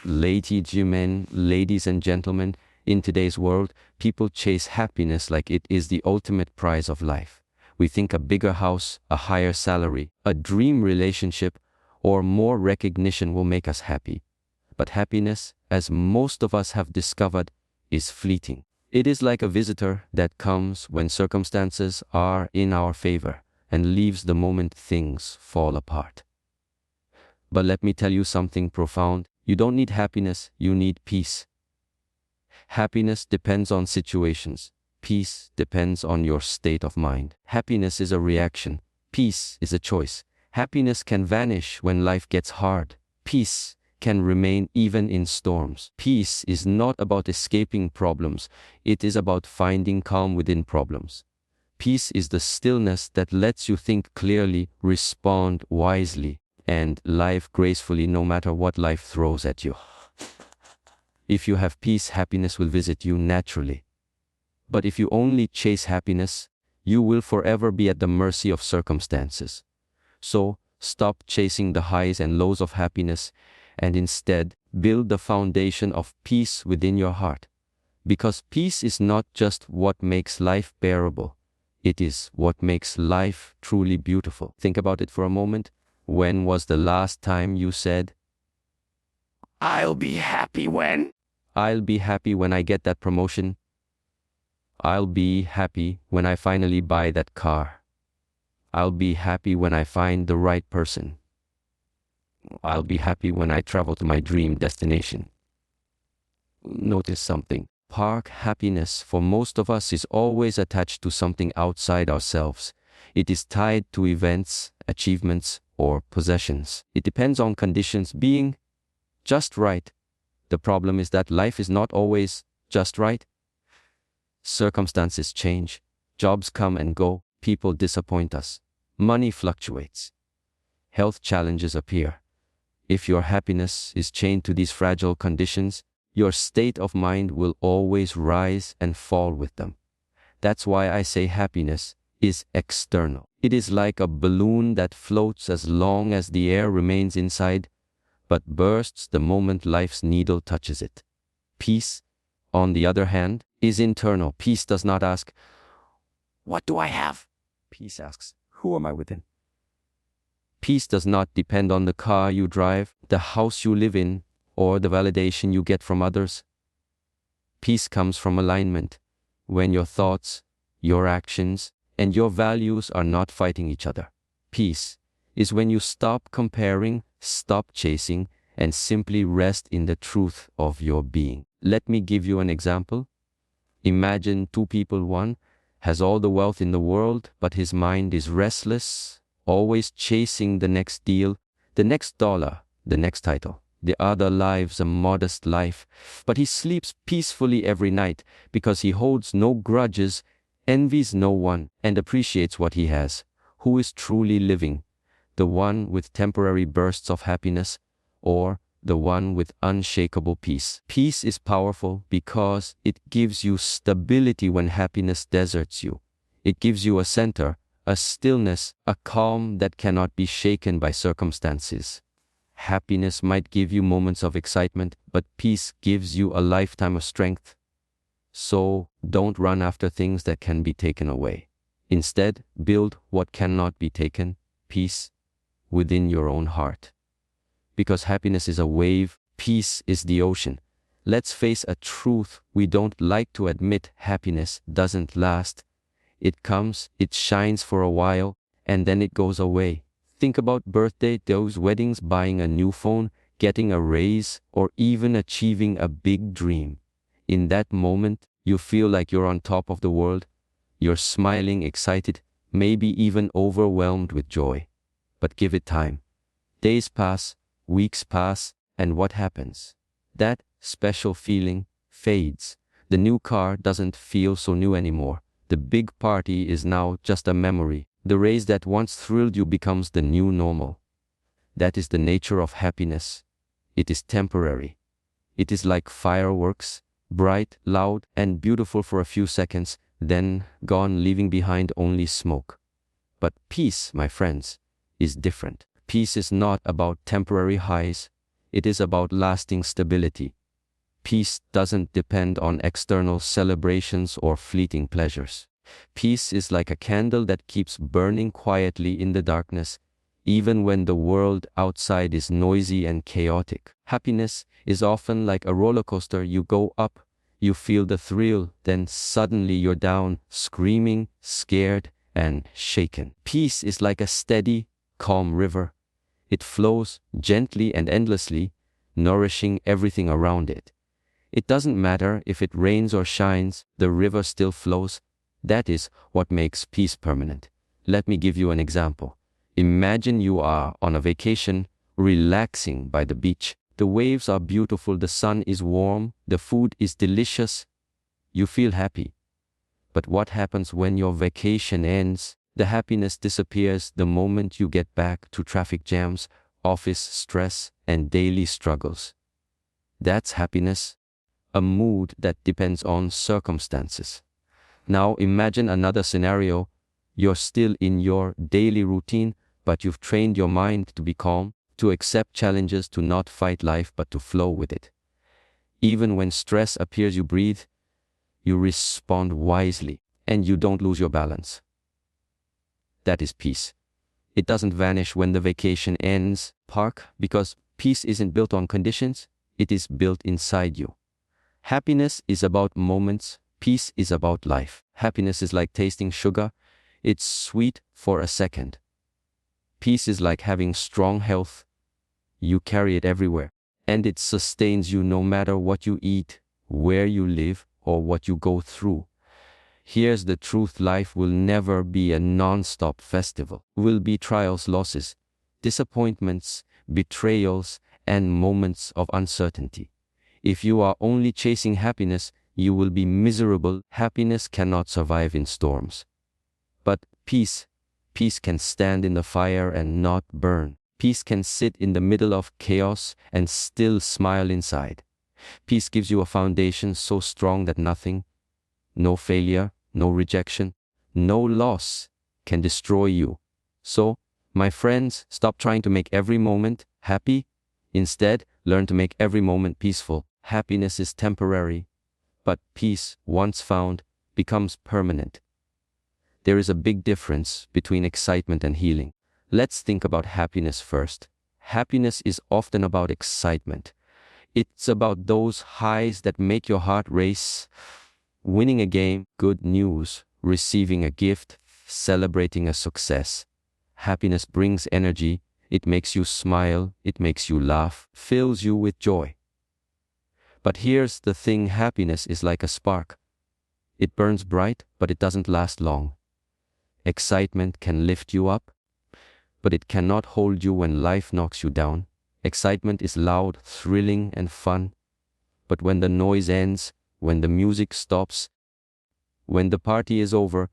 Ladies and gentlemen, in today's world, people chase happiness like it is the ultimate prize of life. We think a bigger house, a higher salary, a dream relationship, or more recognition will make us happy. But happiness, as most of us have discovered, is fleeting. It is like a visitor that comes when circumstances are in our favor and leaves the moment things fall apart. But let me tell you something profound. You don't need happiness, you need peace. Happiness depends on situations. Peace depends on your state of mind. Happiness is a reaction. Peace is a choice. Happiness can vanish when life gets hard. Peace can remain even in storms. Peace is not about escaping problems. It is about finding calm within problems. Peace is the stillness that lets you think clearly, respond wisely, and live gracefully no matter what life throws at you. If you have peace, happiness will visit you naturally. But if you only chase happiness, you will forever be at the mercy of circumstances. So, stop chasing the highs and lows of happiness and instead build the foundation of peace within your heart. Because peace is not just what makes life bearable, it is what makes life truly beautiful. Think about it for a moment. When was the last time you said, "I'll be happy when"? I'll be happy when I get that promotion. I'll be happy when I finally buy that car. I'll be happy when I find the right person. I'll be happy when I travel to my dream destination. Notice something. Happiness for most of us is always attached to something outside ourselves. It is tied to events, achievements, or possessions. It depends on conditions being just right. The problem is that life is not always just right. Circumstances change, jobs come and go, people disappoint us, money fluctuates, health challenges appear. If your happiness is chained to these fragile conditions, your state of mind will always rise and fall with them. That's why I say happiness is external. It is like a balloon that floats as long as the air remains inside, but bursts the moment life's needle touches it. Peace, on the other hand, is internal. Peace does not ask, "What do I have?" Peace asks, "Who am I within?" Peace does not depend on the car you drive, the house you live in, or the validation you get from others. Peace comes from alignment, when your thoughts, your actions, and your values are not fighting each other. Peace is when you stop comparing, stop chasing, and simply rest in the truth of your being. Let me give you an example. Imagine two people. One has all the wealth in the world, but his mind is restless, always chasing the next deal, the next dollar, the next title. The other lives a modest life, but he sleeps peacefully every night because he holds no grudges, envies no one, and appreciates what he has. Who is truly living? The one with temporary bursts of happiness, or the one with unshakable peace? Peace is powerful because it gives you stability when happiness deserts you. It gives you a center, a stillness, a calm that cannot be shaken by circumstances. Happiness might give you moments of excitement, but peace gives you a lifetime of strength. So, don't run after things that can be taken away. Instead, build what cannot be taken, peace, within your own heart. Because happiness is a wave, peace is the ocean. Let's face a truth we don't like to admit: happiness doesn't last. It comes, it shines for a while, and then it goes away. Think about birthday, those weddings, buying a new phone, getting a raise, or even achieving a big dream. In that moment, you feel like you're on top of the world. You're smiling, excited, maybe even overwhelmed with joy. But give it time. Days pass, weeks pass, and what happens? That special feeling fades. The new car doesn't feel so new anymore. The big party is now just a memory. The race that once thrilled you becomes the new normal. That is the nature of happiness. It is temporary. It is like fireworks, bright, loud, and beautiful for a few seconds, then gone, leaving behind only smoke. But peace, my friends, is different. Peace is not about temporary highs. It is about lasting stability. Peace doesn't depend on external celebrations or fleeting pleasures. Peace is like a candle that keeps burning quietly in the darkness, even when the world outside is noisy and chaotic. Happiness is often like a roller coaster. You go up, you feel the thrill, then suddenly you're down, screaming, scared, and shaken. Peace is like a steady, calm river. It flows gently and endlessly, nourishing everything around it. It doesn't matter if it rains or shines, the river still flows. That is what makes peace permanent. Let me give you an example. Imagine you are on a vacation, relaxing by the beach. The waves are beautiful, the sun is warm, the food is delicious. You feel happy. But what happens when your vacation ends? The happiness disappears the moment you get back to traffic jams, office stress, and daily struggles. That's happiness, a mood that depends on circumstances. Now imagine another scenario. You're still in your daily routine, but you've trained your mind to be calm, to accept challenges, to not fight life, but to flow with it. Even when stress appears, you breathe, you respond wisely, and you don't lose your balance. That is peace. It doesn't vanish when the vacation ends, because peace isn't built on conditions, it is built inside you. Happiness is about moments, peace is about life. Happiness is like tasting sugar, it's sweet for a second. Peace is like having strong health, you carry it everywhere, and it sustains you no matter what you eat, where you live, or what you go through. Here's the truth: life will never be a non-stop festival. Will be trials, losses, disappointments, betrayals, and moments of uncertainty. If you are only chasing happiness, you will be miserable. Happiness cannot survive in storms. But peace can stand in the fire and not burn. Peace can sit in the middle of chaos and still smile inside. Peace gives you a foundation so strong that nothing, no failure, no rejection, no loss can destroy you. So, my friends, stop trying to make every moment happy. Instead, learn to make every moment peaceful. Happiness is temporary, but peace, once found, becomes permanent. There is a big difference between excitement and healing. Let's think about happiness first. Happiness is often about excitement. It's about those highs that make your heart race. Winning a game, good news, receiving a gift, celebrating a success. Happiness brings energy, it makes you smile, it makes you laugh, fills you with joy. But here's the thing: happiness is like a spark. It burns bright, but it doesn't last long. Excitement can lift you up, but it cannot hold you when life knocks you down. Excitement is loud, thrilling, and fun. But when the noise ends, when the music stops, when the party is over,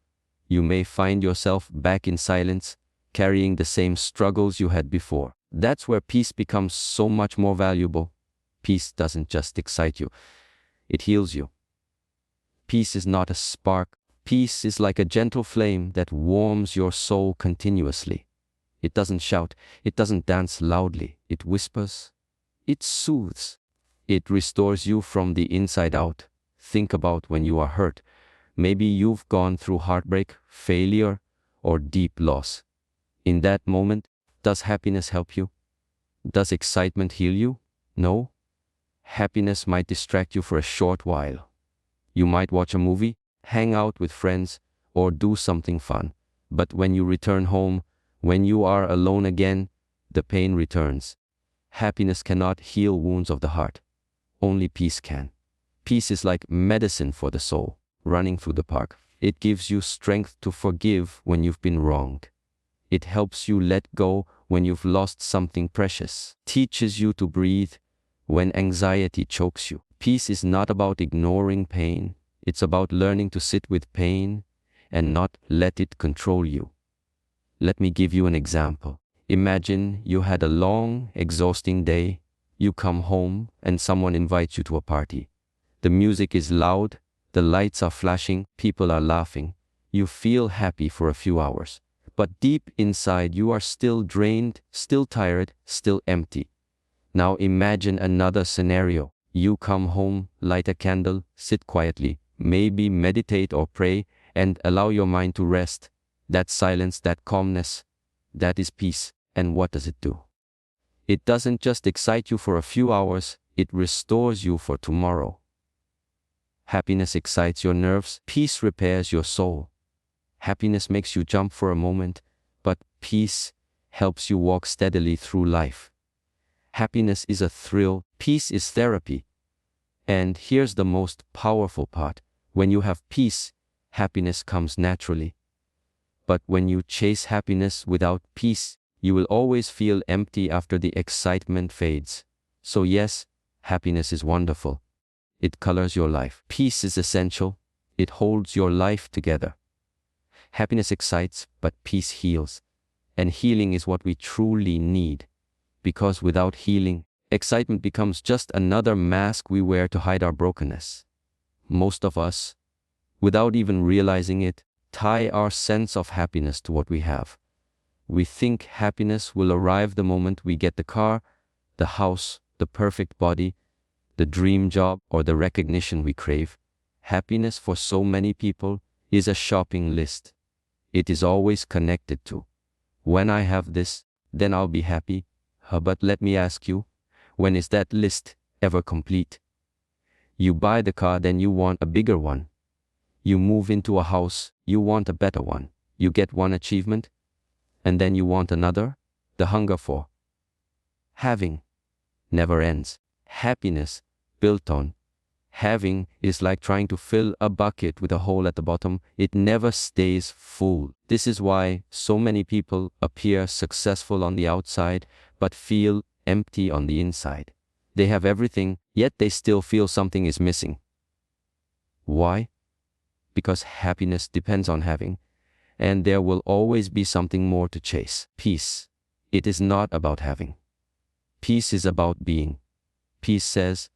you may find yourself back in silence, carrying the same struggles you had before. That's where peace becomes so much more valuable. Peace doesn't just excite you, it heals you. Peace is not a spark. Peace is like a gentle flame that warms your soul continuously. It doesn't shout, it doesn't dance loudly, it whispers, it soothes, it restores you from the inside out. Think about when you are hurt. Maybe you've gone through heartbreak, failure, or deep loss. In that moment, does happiness help you? Does excitement heal you? No. Happiness might distract you for a short while. You might watch a movie, hang out with friends, or do something fun. But when you return home, when you are alone again, the pain returns. Happiness cannot heal wounds of the heart. Only peace can. Peace is like medicine for the soul, running through the park. It gives you strength to forgive when you've been wronged. It helps you let go when you've lost something precious. Teaches you to breathe when anxiety chokes you. Peace is not about ignoring pain. It's about learning to sit with pain and not let it control you. Let me give you an example. Imagine you had a long, exhausting day. You come home and someone invites you to a party. The music is loud, the lights are flashing, people are laughing. You feel happy for a few hours. But deep inside you are still drained, still tired, still empty. Now imagine another scenario. You come home, light a candle, sit quietly, maybe meditate or pray, and allow your mind to rest. That silence, that calmness, that is peace. And what does it do? It doesn't just excite you for a few hours, it restores you for tomorrow. Happiness excites your nerves, peace repairs your soul. Happiness makes you jump for a moment, but peace helps you walk steadily through life. Happiness is a thrill, peace is therapy. And here's the most powerful part. When you have peace, happiness comes naturally. But when you chase happiness without peace, you will always feel empty after the excitement fades. So yes, happiness is wonderful. It colors your life. Peace is essential. It holds your life together. Happiness excites, but peace heals. And healing is what we truly need. Because without healing, excitement becomes just another mask we wear to hide our brokenness. Most of us, without even realizing it, tie our sense of happiness to what we have. We think happiness will arrive the moment we get the car, the house, the perfect body, the dream job, or the recognition we crave. Happiness for so many people is a shopping list. It is always connected to, when I have this, then I'll be happy. But let me ask you, when is that list ever complete? You buy the car, then you want a bigger one. You move into a house, you want a better one. You get one achievement, and then you want another. The hunger for having never ends. Happiness, built on having, is like trying to fill a bucket with a hole at the bottom. It never stays full. This is why so many people appear successful on the outside, but feel empty on the inside. They have everything, yet they still feel something is missing. Why? Because happiness depends on having, and there will always be something more to chase. Peace. It is not about having. Peace is about being. Peace says,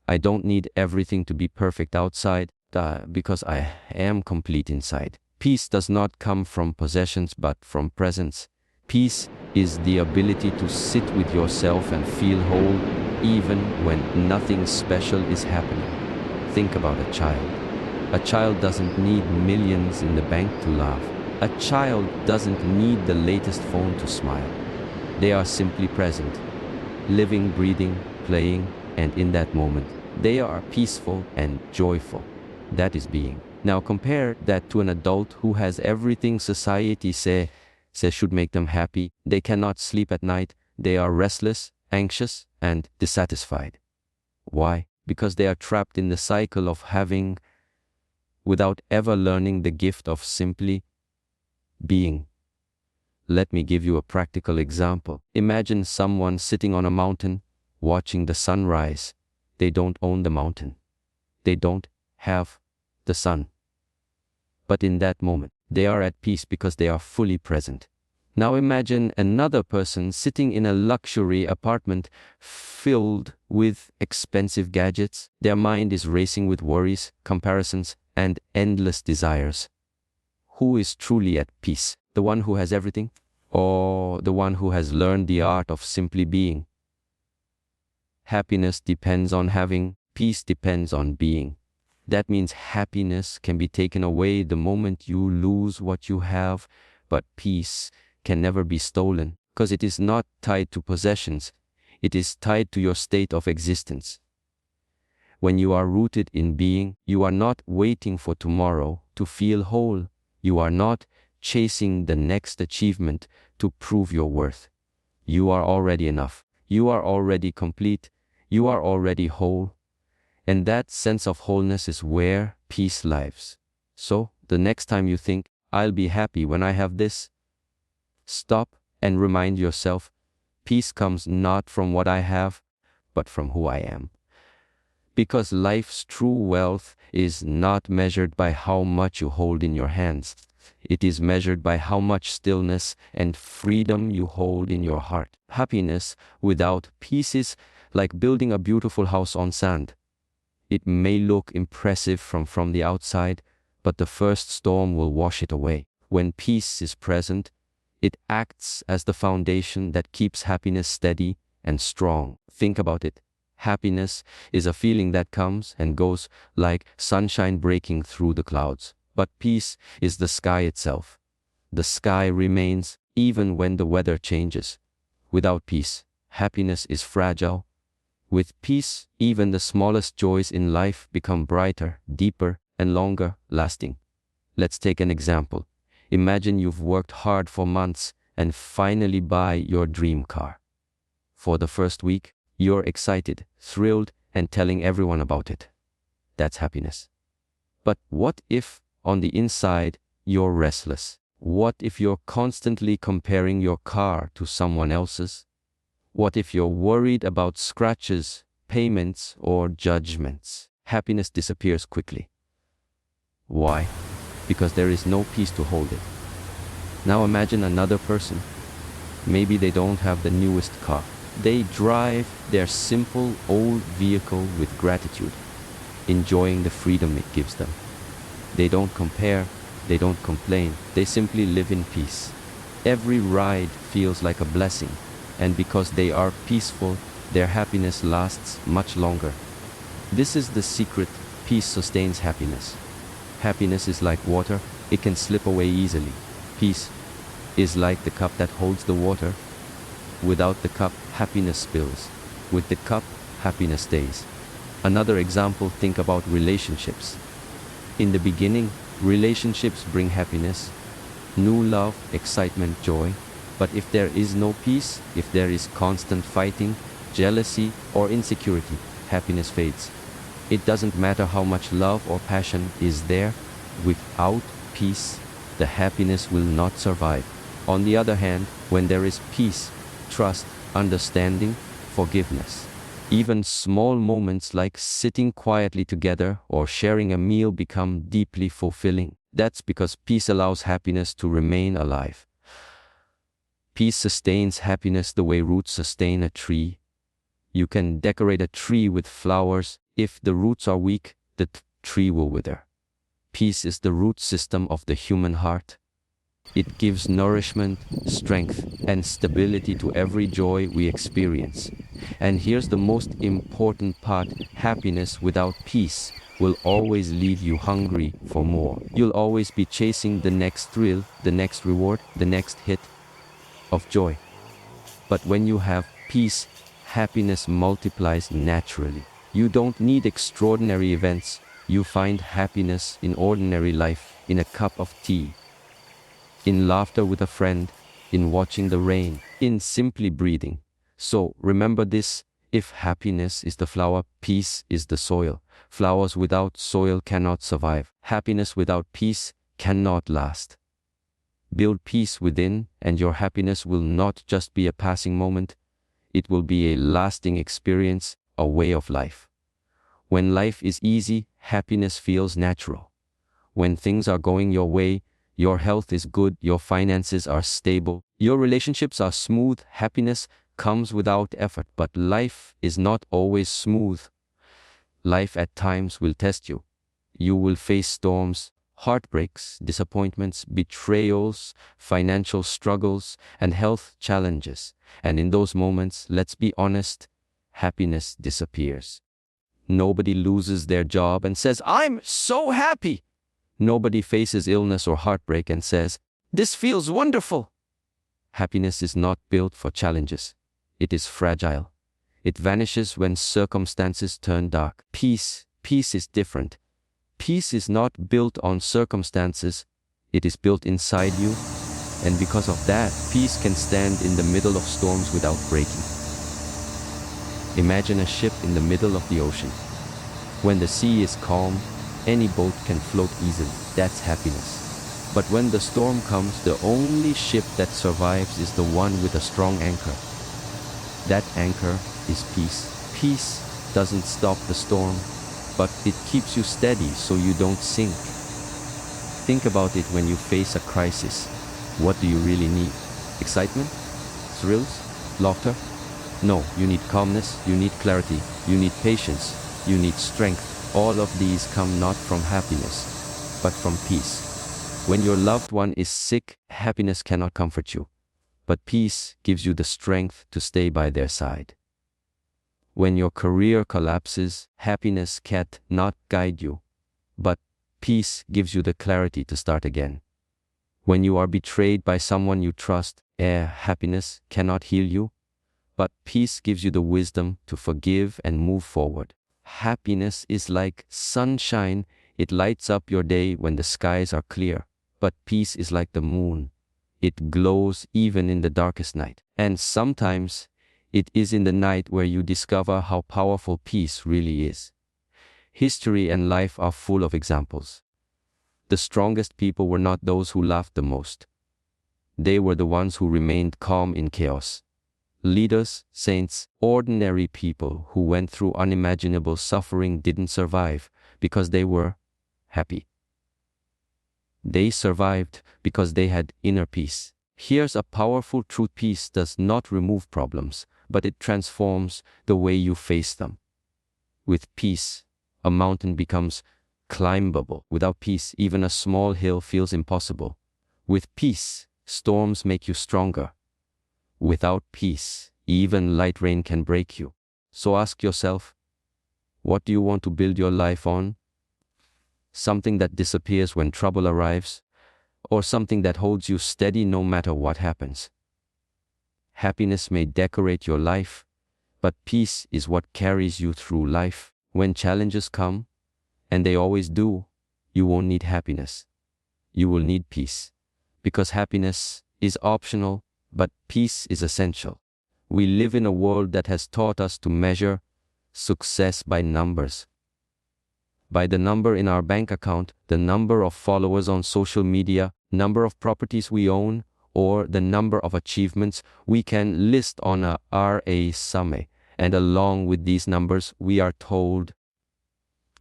I don't need everything to be perfect outside, because I am complete inside. Peace does not come from possessions but from presence. Peace is the ability to sit with yourself and feel whole, even when nothing special is happening. Think about a child. A child doesn't need millions in the bank to laugh. A child doesn't need the latest phone to smile. They are simply present, living, breathing, playing, and in that moment, they are peaceful and joyful. That is being. Now compare that to an adult who has everything society says should make them happy. They cannot sleep at night. They are restless, anxious, and dissatisfied. Why? Because they are trapped in the cycle of having, without ever learning the gift of simply being. Let me give you a practical example. Imagine someone sitting on a mountain, watching the sun rise. They don't own the mountain. They don't have the sun. But in that moment, they are at peace because they are fully present. Now imagine another person sitting in a luxury apartment filled with expensive gadgets. Their mind is racing with worries, comparisons, and endless desires. Who is truly at peace? The one who has everything? Or the one who has learned the art of simply being? Happiness depends on having, peace depends on being. That means happiness can be taken away the moment you lose what you have, but peace can never be stolen, because it is not tied to possessions. It is tied to your state of existence. When you are rooted in being, you are not waiting for tomorrow to feel whole. You are not chasing the next achievement to prove your worth. You are already enough. You are already complete. You are already whole. And that sense of wholeness is where peace lives. So, the next time you think, I'll be happy when I have this, stop and remind yourself, peace comes not from what I have, but from who I am. Because life's true wealth is not measured by how much you hold in your hands. It is measured by how much stillness and freedom you hold in your heart. Happiness without peace is like building a beautiful house on sand. It may look impressive from the outside, but the first storm will wash it away. When peace is present, it acts as the foundation that keeps happiness steady and strong. Think about it. Happiness is a feeling that comes and goes like sunshine breaking through the clouds. But peace is the sky itself. The sky remains even when the weather changes. Without peace, happiness is fragile. With peace, even the smallest joys in life become brighter, deeper, and longer lasting. Let's take an example. Imagine you've worked hard for months and finally buy your dream car. For the first week, you're excited, thrilled, and telling everyone about it. That's happiness. But what if, on the inside, you're restless? What if you're constantly comparing your car to someone else's? What if you're worried about scratches, payments, or judgments? Happiness disappears quickly. Why? Because there is no peace to hold it. Now imagine another person. Maybe they don't have the newest car. They drive their simple old vehicle with gratitude, enjoying the freedom it gives them. They don't compare, they don't complain, they simply live in peace. Every ride feels like a blessing, and because they are peaceful, their happiness lasts much longer. This is the secret. Peace sustains happiness. Happiness is like water, it can slip away easily. Peace is like the cup that holds the water. Without the cup, happiness spills. With the cup, happiness stays. Another example, think about relationships. In the beginning, relationships bring happiness, new love, excitement, joy. But if there is no peace, if there is constant fighting, jealousy, or insecurity, happiness fades. It doesn't matter how much love or passion is there, without peace, the happiness will not survive. On the other hand, when there is peace, trust, understanding, forgiveness, even small moments like sitting quietly together or sharing a meal become deeply fulfilling. That's because peace allows happiness to remain alive. Peace sustains happiness the way roots sustain a tree. You can decorate a tree with flowers. If the roots are weak, the tree will wither. Peace is the root system of the human heart. It gives nourishment, strength, and stability to every joy we experience. And here's the most important part: happiness without peace will always leave you hungry for more. You'll always be chasing the next thrill, the next reward, the next hit of joy. But when you have peace, happiness multiplies naturally. You don't need extraordinary events. You find happiness in ordinary life, in a cup of tea, in laughter with a friend, in watching the rain, in simply breathing. So remember this: if happiness is the flower, peace is the soil. Flowers without soil cannot survive. Happiness without peace cannot last. Build peace within, and your happiness will not just be a passing moment. It will be a lasting experience, a way of life. When life is easy, happiness feels natural. When things are going your way, your health is good, your finances are stable, your relationships are smooth, happiness comes without effort. But life is not always smooth. Life at times will test you. You will face storms, heartbreaks, disappointments, betrayals, financial struggles, and health challenges. And in those moments, let's be honest, happiness disappears. Nobody loses their job and says, "I'm so happy." Nobody faces illness or heartbreak and says, "This feels wonderful." Happiness is not built for challenges. It is fragile. It vanishes when circumstances turn dark. Peace is different. Peace is not built on circumstances. It is built inside you. And because of that, peace can stand in the middle of storms without breaking. Imagine a ship in the middle of the ocean. When the sea is calm, any boat can float easily. That's happiness. But when the storm comes, the only ship that survives is the one with a strong anchor. That anchor is peace. Peace doesn't stop the storm, but it keeps you steady so you don't sink. Think about it: when you face a crisis, what do you really need? Excitement? Thrills? Laughter? No, you need calmness, you need clarity, you need patience, you need strength. All of these come not from happiness, but from peace. When your loved one is sick, happiness cannot comfort you, but peace gives you the strength to stay by their side. When your career collapses, happiness can't not guide you, but peace gives you the clarity to start again. When you are betrayed by someone you trust, happiness cannot heal you, but peace gives you the wisdom to forgive and move forward. Happiness is like sunshine. It lights up your day when the skies are clear, but peace is like the moon. It glows even in the darkest night. And sometimes it is in the night where you discover how powerful peace really is. History and life are full of examples. The strongest people were not those who laughed the most. They were the ones who remained calm in chaos. Leaders, saints, ordinary people who went through unimaginable suffering didn't survive because they were happy. They survived because they had inner peace. Here's a powerful truth: peace does not remove problems, but it transforms the way you face them. With peace, a mountain becomes climbable. Without peace, even a small hill feels impossible. With peace, storms make you stronger. Without peace, even light rain can break you. So ask yourself, what do you want to build your life on? Something that disappears when trouble arrives, or something that holds you steady no matter what happens? Happiness may decorate your life, but peace is what carries you through life. When challenges come, and they always do, you won't need happiness. You will need peace. Because happiness is optional, but peace is essential. We live in a world that has taught us to measure success by numbers. By the number in our bank account, the number of followers on social media, number of properties we own, or the number of achievements we can list on a resume. And along with these numbers, we are told,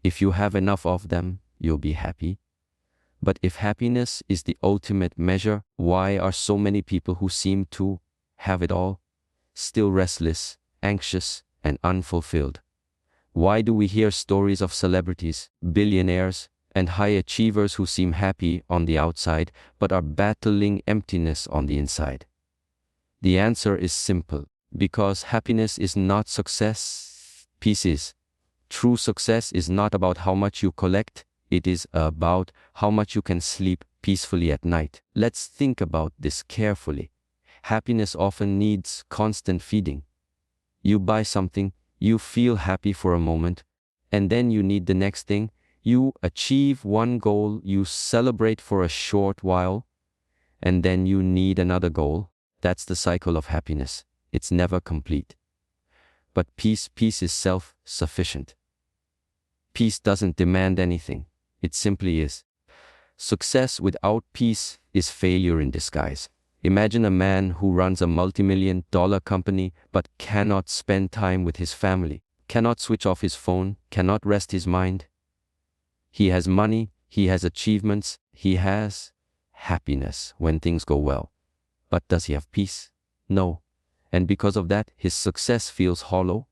if you have enough of them, you'll be happy. But if happiness is the ultimate measure, why are so many people who seem to have it all still restless, anxious, and unfulfilled? Why do we hear stories of celebrities, billionaires, and high achievers who seem happy on the outside but are battling emptiness on the inside? The answer is simple: because happiness is not success, peace is. True success is not about how much you collect, it is about how much you can sleep peacefully at night. Let's think about this carefully. Happiness often needs constant feeding. You buy something, you feel happy for a moment, and then you need the next thing. You achieve one goal, you celebrate for a short while, and then you need another goal. That's the cycle of happiness. It's never complete. But peace is self-sufficient. Peace doesn't demand anything. It simply is. Success without peace is failure in disguise. Imagine a man who runs a multi-million-dollar company but cannot spend time with his family, cannot switch off his phone, cannot rest his mind. He has money, he has achievements, he has happiness when things go well. But does he have peace? No. And because of that, his success feels hollow.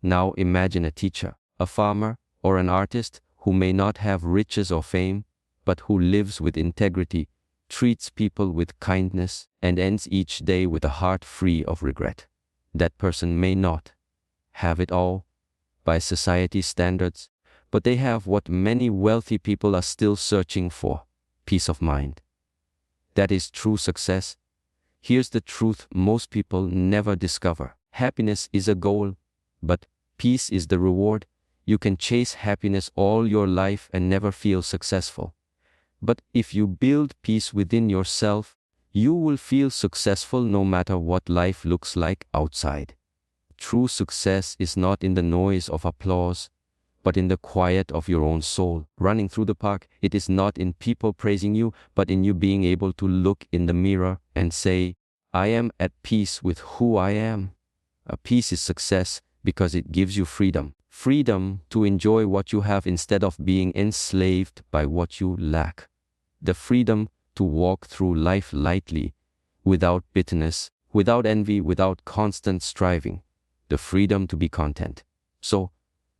Now imagine a teacher, a farmer, or an artist who may not have riches or fame, but who lives with integrity, treats people with kindness, and ends each day with a heart free of regret. That person may not have it all by society's standards, but they have what many wealthy people are still searching for: peace of mind. That is true success. Here's the truth most people never discover. Happiness is a goal, but peace is the reward. You can chase happiness all your life and never feel successful. But if you build peace within yourself, you will feel successful no matter what life looks like outside. True success is not in the noise of applause, but in the quiet of your own soul. Running through the park, it is not in people praising you, but in you being able to look in the mirror and say, I am at peace with who I am. A peace is success because it gives you freedom. Freedom to enjoy what you have instead of being enslaved by what you lack. The freedom to walk through life lightly, without bitterness, without envy, without constant striving. The freedom to be content. So,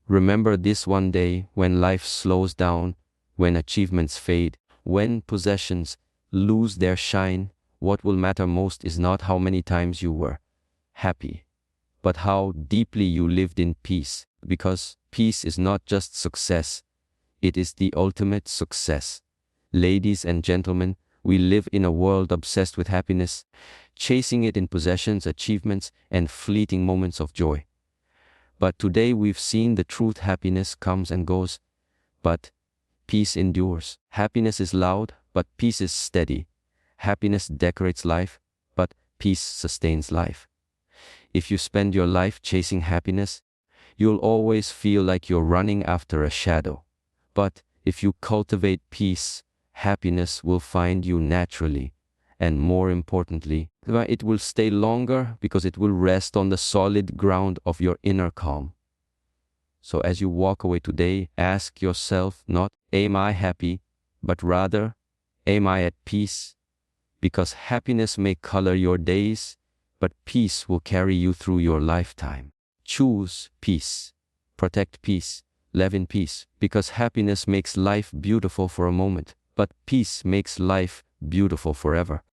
remember this one day: when life slows down, when achievements fade, when possessions lose their shine, what will matter most is not how many times you were happy, but how deeply you lived in peace. Because peace is not just success, it is the ultimate success. Ladies and gentlemen, we live in a world obsessed with happiness, chasing it in possessions, achievements, and fleeting moments of joy. But today we've seen the truth: happiness comes and goes, but peace endures. Happiness is loud, but peace is steady. Happiness decorates life, but peace sustains life. If you spend your life chasing happiness, you'll always feel like you're running after a shadow. But if you cultivate peace, happiness will find you naturally. And more importantly, it will stay longer because it will rest on the solid ground of your inner calm. So as you walk away today, ask yourself not, am I happy, but rather, am I at peace? Because happiness may color your days, but peace will carry you through your lifetime. Choose peace. Protect peace. Live in peace. Because happiness makes life beautiful for a moment, but peace makes life beautiful forever.